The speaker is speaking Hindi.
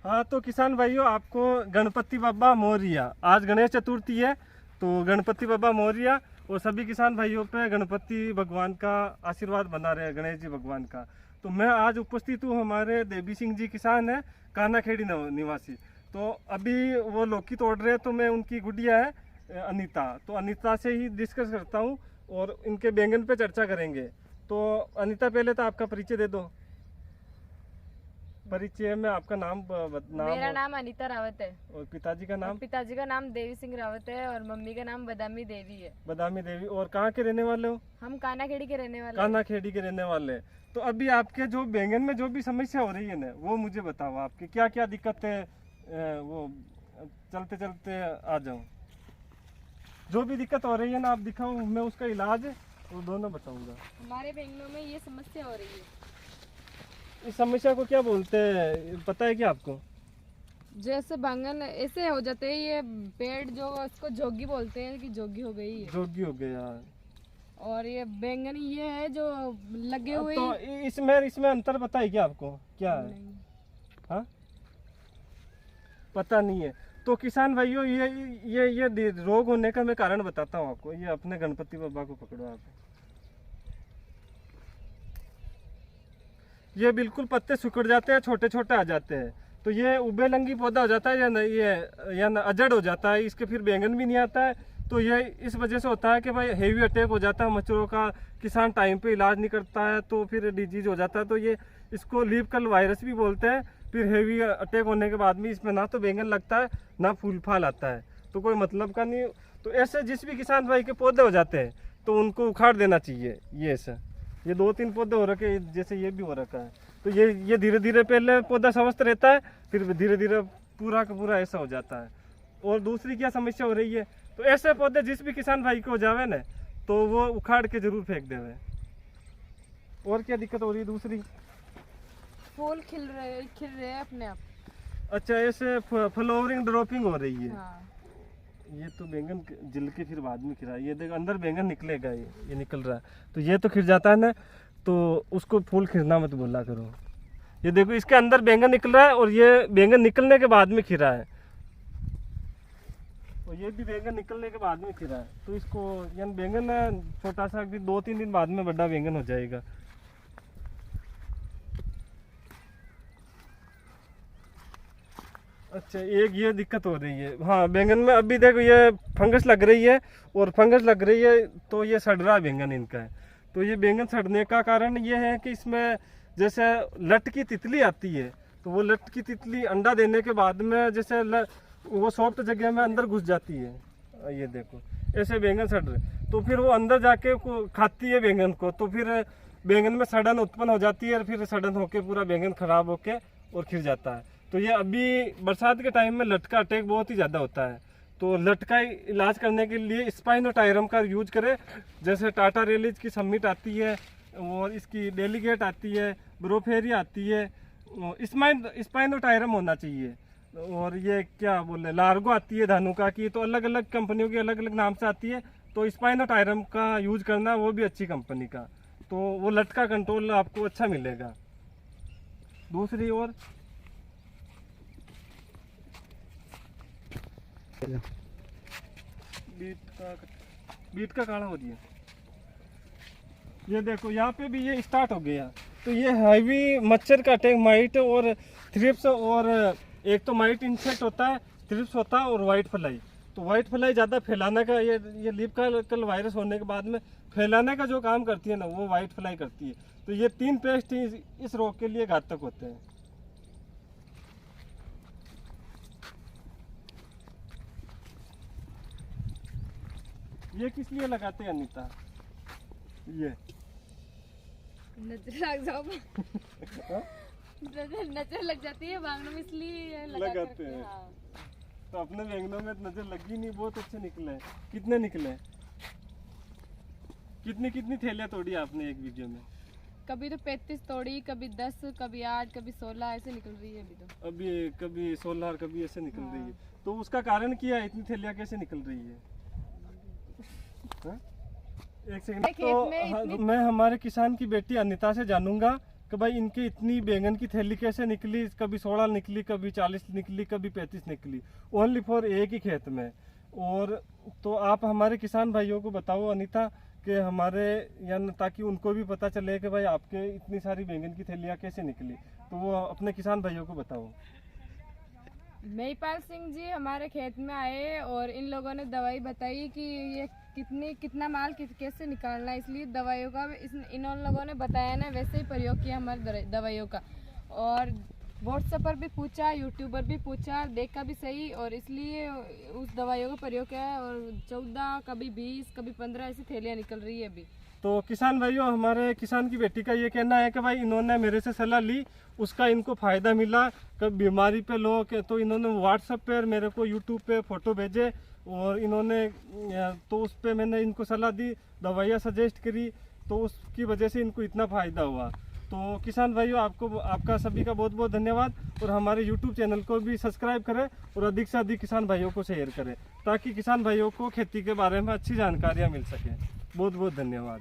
हाँ तो किसान भाइयों, आपको गणपति बाबा मोरिया, आज गणेश चतुर्थी है, तो गणपति बाबा मोरिया और सभी किसान भाइयों पे गणपति भगवान का आशीर्वाद बना रहे, गणेश जी भगवान का। तो मैं आज उपस्थित हूँ, हमारे देवी सिंह जी किसान है, कानाखेड़ी निवासी। तो अभी वो लौकी तोड़ रहे हैं, तो मैं उनकी गुड़िया है अनीता, तो अनीता से ही डिस्कस करता हूँ और इनके बैंगन पे चर्चा करेंगे। तो अनीता, पहले तो आपका परिचय दे दो। परिचय में आपका नाम मेरा नाम अनीता रावत है और पिताजी का नाम? पिताजी का नाम देवी सिंह रावत है और मम्मी का नाम बदामी देवी है। बदामी देवी। और कहाँ के रहने वाले हो? हम कानाखेड़ी के रहने वाले कानाखेड़ी के रहने वाले हैं। तो अभी आपके जो बैंगन में जो भी समस्या हो रही है ना, वो मुझे बताओ, आपकी क्या क्या दिक्कत है, वो चलते चलते आ जाऊँ। जो भी दिक्कत हो रही है ना, आप दिखाओ, मैं उसका इलाज वो दोनों बताऊंगा। हमारे बैंगनों में ये समस्या हो रही है। इस समस्या को क्या बोलते हैं, पता है क्या आपको? जैसे बैंगन ऐसे हो जाते हैं, ये पेड़ जो इसको जोगी बोलते हैं कि जोगी हो गई है। जोगी हो गया। और ये बैंगन ये है जो लगे हुए। तो इसमें अंतर पता है क्या आपको, क्या है? हाँ, पता नहीं है। तो किसान भाइयों, ये रोग होने का मैं कारण बताता हूँ आपको। ये अपने गणपति बाबा को पकड़ो आप। ये बिल्कुल पत्ते सिकुड़ जाते हैं, छोटे छोटे आ जाते हैं। तो ये उबेलंगी पौधा हो जाता है या न अजड़ हो जाता है, इसके फिर बैंगन भी नहीं आता है। तो ये इस वजह से होता है कि भाई हेवी अटैक हो जाता है मच्छरों का, किसान टाइम पे इलाज नहीं करता है तो फिर डिजीज हो जाता है। तो ये इसको लीफ कल वायरस भी बोलते हैं। फिर हेवी अटैक होने के बाद भी इसमें ना तो बैंगन लगता है ना फूल फाल आता है, तो कोई मतलब का नहीं। तो ऐसे जिस भी किसान भाई के पौधे हो जाते हैं तो उनको उखाड़ देना चाहिए। ये ऐसा ये 2-3 पौधे हो रखे, जैसे ये भी हो रखा है। तो ये धीरे धीरे पहले पौधा स्वस्थ रहता है, फिर धीरे धीरे पूरा का पूरा ऐसा हो जाता है। और दूसरी क्या समस्या हो रही है, तो ऐसे पौधे जिस भी किसान भाई को हो जावे ना, तो वो उखाड़ के जरूर फेंक देवे। और क्या दिक्कत हो रही है दूसरी? फूल खिल रहे हैं अपने आप। अच्छा, ऐसे फ्लावरिंग ड्रॉपिंग हो रही है। हाँ। ये तो बैंगन जिल के फिर बाद में खिरा, ये देखो अंदर बैंगन निकलेगा, ये निकल रहा है। तो ये तो खिर जाता है ना, तो उसको फूल खिरना मत बोला करो। ये देखो इसके अंदर बैंगन निकल रहा है और ये बैंगन निकलने के बाद में खिरा है, और ये भी बैंगन निकलने के बाद में खिरा है। तो इसको यानी बैंगन छोटा सा 2-3 दिन बाद में बड़ा बैंगन हो जाएगा। अच्छा, एक ये दिक्कत हो रही है। हाँ, बैंगन में अभी देखो ये फंगस लग रही है, और फंगस लग रही है तो ये सड़ रहा बैंगन इनका है। तो ये बैंगन सड़ने का कारण ये है कि इसमें जैसे लट की तितली आती है, तो वो लट की तितली अंडा देने के बाद में जैसे वो सॉफ्ट जगह में अंदर घुस जाती है। ये देखो ऐसे बैंगन सड़ रहे, तो फिर वो अंदर जाके खाती है बैंगन को, तो फिर बैंगन में सड़न उत्पन्न हो जाती है, और फिर सड़न होके पूरा बैंगन खराब होके और खिर जाता है। तो ये अभी बरसात के टाइम में लट का अटैक बहुत ही ज़्यादा होता है। तो लट का इलाज करने के लिए स्पाइनोटायरम का यूज करें। जैसे टाटा रेलिज की समिट आती है, और इसकी डेलीगेट आती है, ब्रोफेरी आती है, स्पाइनोटायरम होना चाहिए। और ये क्या बोले, लार्गो आती है धानुका की। तो अलग अलग कंपनियों की अलग अलग नाम से आती है। तो स्पाइनोटायरम का यूज करना, वो भी अच्छी कंपनी का, तो वो लट का कंट्रोल आपको अच्छा मिलेगा। दूसरी ओर बीट का काढ़ा हो दिया। ये देखो यहाँ पे भी ये स्टार्ट हो गया। तो ये हैवी मच्छर का अटैक, माइट और थ्रिप्स, और एक तो माइट इंसेक्ट होता है, थ्रिप्स होता है, और वाइट फ्लाई। तो वाइट फ्लाई ज़्यादा फैलाने का, ये लीफ कल वायरस होने के बाद में फैलाने का जो काम करती है ना, वो वाइट फ्लाई करती है। तो ये 3 पेस्ट इस रोग के लिए घातक होते हैं। ये किस लिए लगाते हैं अनीता? ये नजर लग जाओ। नजर लग जाती है बैंगनों में, इसलिए लगाते हैं। हाँ। तो अपने बैंगनों में नजर लगी नहीं, बहुत अच्छे निकले। कितने निकले? कितनी कितनी थैलियाँ तोड़ी आपने एक वीडियो में? कभी तो 35 तोड़ी, कभी 10, कभी 8, कभी 16 ऐसे निकल रही है अभी कभी 16 कभी ऐसे निकल हाँ। रही है। तो उसका कारण क्या है, इतनी थैलियाँ कैसे निकल रही है? हाँ? एक सेकंड। तो मैं हमारे किसान की बेटी अनीता से जानूंगा कि भाई इनकी इतनी बैंगन की थैली कैसे निकली, कभी 16 निकली, कभी 40 निकली, कभी 35 निकली, ओनली फॉर एक ही खेत में। और तो आप हमारे किसान भाइयों को बताओ अनीता कि हमारे यानी ताकि उनको भी पता चले कि भाई आपके इतनी सारी बैंगन की थैलियाँ कैसे निकली, तो वो अपने किसान भाइयों को बताओ। महिपाल सिंह जी हमारे खेत में आए और इन लोगों ने दवाई बताई कि ये कितना माल कैसे निकालना है, इसलिए दवाइयों का इन लोगों ने बताया ना, वैसे ही प्रयोग किया हमारे दवाइयों का। और व्हाट्सएप पर भी पूछा, यूट्यूब पर भी पूछा, देखा भी सही, और इसलिए उस दवाइयों का प्रयोग किया है। और 14 कभी 20 कभी 15 ऐसी थैलियाँ निकल रही है अभी। तो किसान भाइयों, हमारे किसान की बेटी का ये कहना है कि भाई इन्होंने मेरे से सलाह ली, उसका इनको फ़ायदा मिला। कब बीमारी पे लोग तो इन्होंने व्हाट्सएप पर मेरे को यूट्यूब पे फ़ोटो भेजे और इन्होंने तो उस पर मैंने इनको सलाह दी, दवाइयाँ सजेस्ट करी, तो उसकी वजह से इनको इतना फ़ायदा हुआ। तो किसान भाइयों, आपका सभी का बहुत बहुत धन्यवाद। और हमारे यूट्यूब चैनल को भी सब्सक्राइब करें और अधिक से अधिक किसान भाइयों को शेयर करें, ताकि किसान भाइयों को खेती के बारे में अच्छी जानकारियाँ मिल सकें। बहुत बहुत धन्यवाद।